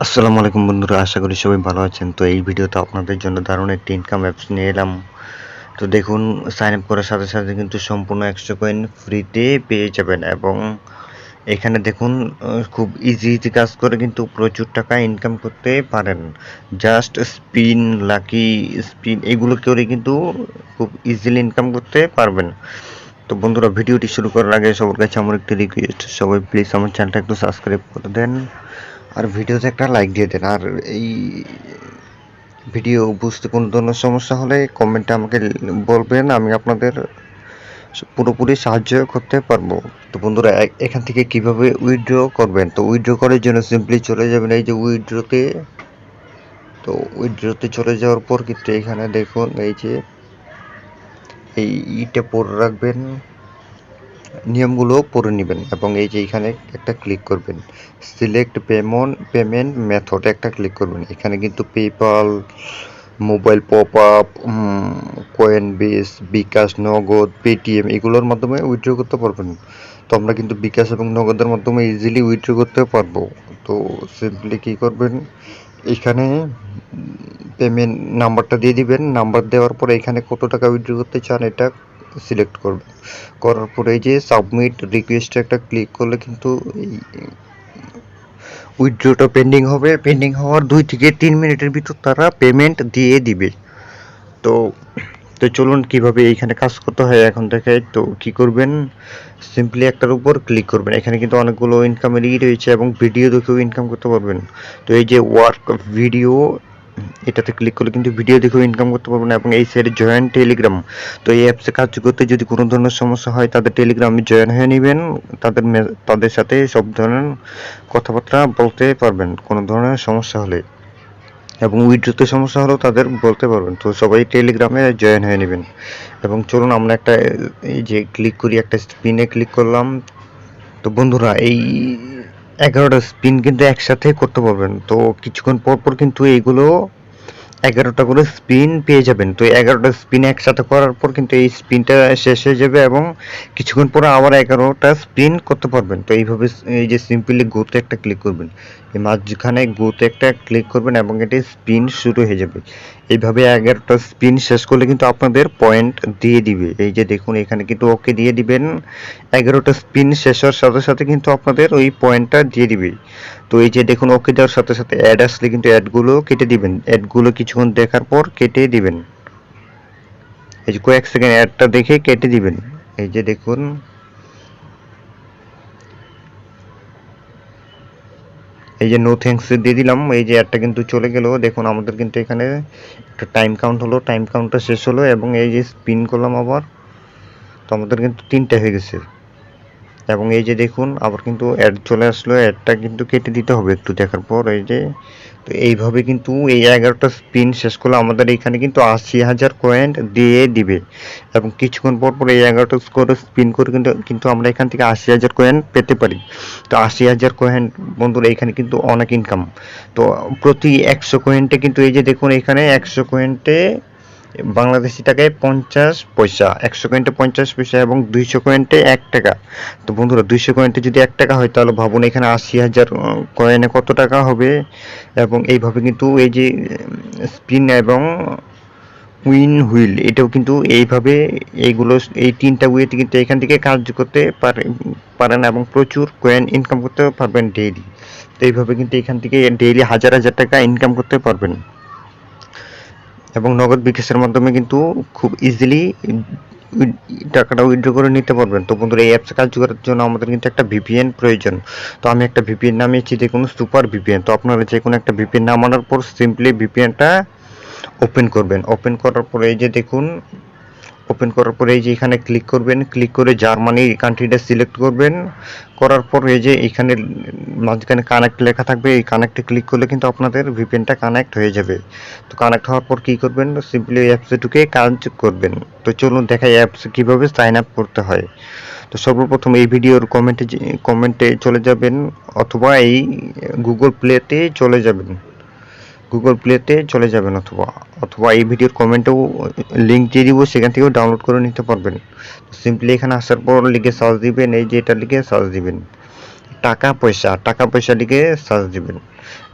আসসালামু আলাইকুম বন্ধুরা, আশা করি সবাই ভালো আছেন। তো এই ভিডিওতে আপনাদের জন্য দারুণ একটি ইনকাম অ্যাপস নিয়ে এলাম। তো দেখুন, সাইন আপ করার সাথে সাথে কিন্তু সম্পূর্ণ 100 কয়েন ফ্রিতে পেয়ে যাবেন এবং এখানে দেখুন খুব ইজি কাজ করে কিন্তু প্রচুর টাকা ইনকাম করতে পারেন। জাস্ট স্পিন, লাকি স্পিন এগুলো করে কিন্তু খুব ইজিলি ইনকাম করতে পারবেন। তো বন্ধুরা, ভিডিওটি শুরু করার আগে সবার কাছে আমার একটি রিকোয়েস্ট, সবাই প্লিজ আমার চ্যানেলটা একটু সাবস্ক্রাইব করে দেন আর ভিডিওতে একটা লাইক দিয়ে দেন। আর এই ভিডিও বুঝতে কোনো ধরনের সমস্যা হলে কমেন্টে আমাকে বলবেন, আমি আপনাদের পুরোপুরি সাহায্য করতে পারবো। তো বন্ধুরা, এখান থেকে কিভাবে উইথড্র করবেন? তো উইথড্র করার জন্য সিম্পলি চলে যাবেন এই যে উইথড্রতে। তো উইথড্রতে চলে যাওয়ার পর কিন্তু এখানে দেখুন এই যে এইটা পড়ে রাখবেন, নিয়মগুলো পড়ে নেবেন এবং এই যে এখানে একটা ক্লিক করবেন, সিলেক্ট পেমেন্ট মেথড একটা ক্লিক করবেন। এখানে কিন্তু PayPal, mobile pop up, Coinbase, bKash, Nagad, Paytm এগুলোর মাধ্যমে উইথড্র করতে পারবেন। তো আমরা কিন্তু বিকাশ এবং নগদের মাধ্যমে ইজিলি উইথড্র করতে পারবো। তো সিম্পলি কী করবেন, এখানে পেমেন্ট নাম্বারটা দিয়ে দিবেন। নাম্বার দেওয়ার পরে এখানে কত টাকা উইথড্র করতে চান এটা সিলেক্ট করবেন। করার পরে এই যে সাবমিট রিকোয়েস্টে একটা ক্লিক করলে কিন্তু এই উইথড্রটা পেন্ডিং হবে। পেন্ডিং হওয়ার 2 থেকে 3 মিনিটের ভিতর তারা পেমেন্ট দিয়ে দিবে। তো তো চলুন কিভাবে এইখানে কাজ করতে হয় এখন দেখাই। তো কি করবেন, সিম্পলি একটার উপর ক্লিক করবেন। এখানে কিন্তু অনেকগুলো ইনকামের রয়েছে এবং ভিডিও দেখেও ইনকাম করতে পারবেন। তো এই যে ওয়ার্ক ভিডিও, এটাতে ক্লিক করলে কিন্তু ভিডিও দেখেও ইনকাম করতে পারবেন এবং এই সাইডে জয়েন টেলিগ্রাম। তো এই অ্যাপসে কাজ করতে যদি কোনো ধরনের সমস্যা হয় তাদের টেলিগ্রামে জয়েন হয়ে নেবেন। তাদের সাথে সব ধরনের কথাবার্তা বলতে পারবেন কোনো ধরনের সমস্যা হলে, এবং উইথড্রতে সমস্যা হলেও তাদের বলতে পারবেন। তো সবাই টেলিগ্রামে জয়েন হয়ে নেবেন এবং চলুন আমরা একটা এই যে ক্লিক করি, একটা স্পিনে ক্লিক করলাম। তো বন্ধুরা, এই 11টা স্পিন কিন্তু একসাথে করতে পারবেন। তো কিছুক্ষণ পর পর কিন্তু এইগুলো 11টা করে স্পিন পেয়ে যাবেন। তো 11টা স্পিন একসাথে করার পর কিন্তু এই স্পিনটা শেষ হয়ে যাবে এবং কিছুক্ষণ পরে আবার 11টা স্পিন করতে পারবেন। তো এইভাবে এই যে সিম্পলি গোতে একটা ক্লিক করবেন, এই মাঝখানে গোতে একটা ক্লিক করবেন এবং এটি স্পিন শুরু হয়ে যাবে। এইভাবে 11টা স্পিন শেষ করলে কিন্তু আপনাদের পয়েন্ট দিয়ে দিবে। এই যে দেখুন, এখানে কিন্তু ওকে দিয়ে দিবেন। 11টা স্পিন শেষ হওয়ার সাথে সাথে কিন্তু আপনাদের ওই পয়েন্টটা দিয়ে দিবে। তো এই যে দেখুন, ওকে দেওয়ার সাথে সাথে অ্যাড আসলে কিন্তু অ্যাডগুলো কেটে দিবেন। অ্যাডগুলো কিছুক্ষণ দেখার পর কেটে দিবেন। এই যে কয়েক সেকেন্ড অ্যাডটা দেখে কেটে দিবেন। এই যে দেখুন, এই যে নো থ্যাঙ্কস দিয়ে দিলাম, এই যে অ্যাডটা কিন্তু চলে গেল। দেখুন আমাদের কিন্তু এখানে একটা টাইম কাউন্ট হলো, টাইম কাউন্টটা শেষ হলো এবং এই যে স্পিন করলাম আবার, তো আমাদের কিন্তু 3টা হয়ে গেছে। এবং এই যে দেখুন আবার কিন্তু অ্যাড চলে আসলো, অ্যাডটা কিন্তু কেটে দিতে হবে একটু দেখার পর। এই যে তো এইভাবে কিন্তু এই 11টা স্পিন শেষ করলে আমাদের এখানে কিন্তু 80,000 কয়েন দিয়ে দিবে এবং কিছুক্ষণ পর পর এই 11টা করে স্পিন করে কিন্তু কিন্তু আমরা এখান থেকে 80,000 কয়েন পেতে পারি। তো 80,000 কয়েন বন্ধুরা, এখানে কিন্তু অনেক ইনকাম। তো প্রতি 100 কয়েন্টে কিন্তু এই যে দেখুন, এখানে 100 কয়েন্টে বাংলাদেশি টাকায় 50 পয়সা, 100 কয়েন্টে 50 পয়সা এবং 200 কয়েন্টে 1 টাকা। তো বন্ধুরা, 200 কয়েন্টে যদি 1 টাকা হয় তাহলে ভাবুন এখানে 80,000 কয়েনে কত টাকা হবে। এবং এইভাবে কিন্তু এই যে স্পিন এবং উইন হুইল, এটাও কিন্তু এইভাবে এইগুলো এই 3টা ওয়েতে কিন্তু এখান থেকে কাজ করতে পারেন এবং প্রচুর কয়েন ইনকাম করতে পারবেন ডেইলি। তো এইভাবে কিন্তু এখান থেকে ডেইলি হাজার হাজার টাকা ইনকাম করতে পারবেন এবং নগদ বিকাশের মাধ্যমে কিন্তু খুব ইজিলি টাকাটা উইথড্র করে নিতে পারবেন। তো বন্ধুরা, এই অ্যাপসে কাজ করার জন্য আমাদের কিন্তু একটা ভিপিএন প্রয়োজন। তো আমি একটা ভিপিএন নামিয়েছি, দেখুন সুপার ভিপিএন। তো আপনারা যে কোনো একটা ভিপিএন নামানোর পর সিম্পলি ভিপিএনটা ওপেন করবেন। ওপেন করার পরে এই যে দেখুন, ওপেন করার পরে এই যে এখানে ক্লিক করবেন, ক্লিক করে জার্মানি কান্ট্রিটা সিলেক্ট করবেন। করার পর এই যে এখানে মাঝখানে কানেক্ট লেখা থাকবে, এই কানেক্টে ক্লিক করলে কিন্তু আপনাদের ভিপিএনটা কানেক্ট হয়ে যাবে। তো কানেক্ট হওয়ার পর কী করবেন, সিম্পলি অ্যাপসে ঢুকে কাজ করবেন। তো চলুন দেখাই অ্যাপসে কীভাবে সাইন আপ করতে হয়। তো সর্বপ্রথম এই ভিডিওর কমেন্টে চলে যাবেন অথবা এই গুগল প্লেতে চলে যাবেন, অথবা অথবা এই ভিডিওর কমেন্টেও লিঙ্ক দিয়ে দিব, সেখান থেকেও ডাউনলোড করে নিতে পারবেন। সিম্পলি এখানে আসার পর লিখে সার্চ দিবেন, এই যে এটা লিখে সার্চ দিবেন, টাকা পয়সা লিখে সার্চ দিবেন।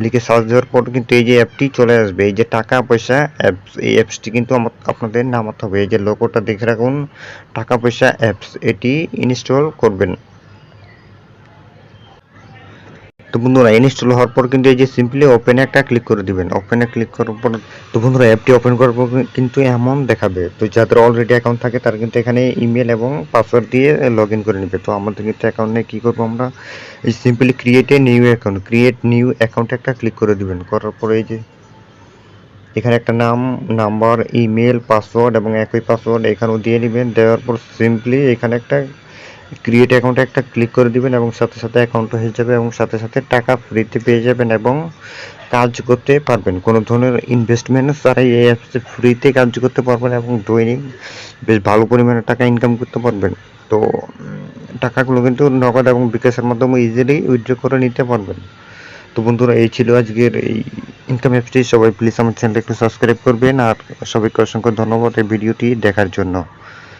লিখে সার্চ দেওয়ার পর কিন্তু এই যে অ্যাপটি চলে আসবে, এই যে টাকা পয়সা অ্যাপস, এই অ্যাপসটি কিন্তু আপনাদের নামাতে হবে। এই যে লোগোটা দেখে রাখুন, টাকা পয়সা অ্যাপস, এটি ইনস্টল করবেন। তো বন্ধুরা ইনস্টল হওয়ার পর কিন্তু এই যে সিম্পলি ওপেনে একটা ক্লিক করে দিবেন। ওপেনে ক্লিক করার পর তো বন্ধুরা অ্যাপটি ওপেন করার পর কিন্তু এমন দেখাবে। তো যাদের অলরেডি অ্যাকাউন্ট থাকে তারা কিন্তু এখানে ইমেল এবং পাসওয়ার্ড দিয়ে লগ ইন করে নেবে। তো আমাদের কিন্তু অ্যাকাউন্ট নেই, কী করবো আমরা, এই সিম্পলি ক্রিয়েট নিউ অ্যাকাউন্টে একটা ক্লিক করে দিবেন। করার পরে এই যে এখানে একটা নাম, নাম্বার, ইমেল, পাসওয়ার্ড এবং একই পাসওয়ার্ড এখানেও দিয়ে নেবেন। দেওয়ার পর সিম্পলি এখানে একটা ক্রিয়েট অ্যাকাউন্টে একটা ক্লিক করে দিবেন এবং সাথে সাথে অ্যাকাউন্ট হয়ে যাবে এবং সাথে সাথে টাকা ফ্রিতে পেয়ে যাবেন এবং কাজ করতে পারবেন। কোনো ধরনের ইনভেস্টমেন্ট ছাড়াই এই অ্যাপসে ফ্রিতে কাজ করতে পারবেন এবং দৈনিক বেশ ভালো পরিমাণে টাকা ইনকাম করতে পারবেন। তো টাকাগুলো কিন্তু নগদ এবং বিকাশের মাধ্যমে ইজিলি উইথড্র করে নিতে পারবেন। তো বন্ধুরা এই ছিল আজকের এই ইনকাম অ্যাপসটি। সবাই প্লিজ আমার চ্যানেলটা একটু সাবস্ক্রাইব করবেন আর সবাইকে অসংখ্য ধন্যবাদ এই ভিডিওটি দেখার জন্য।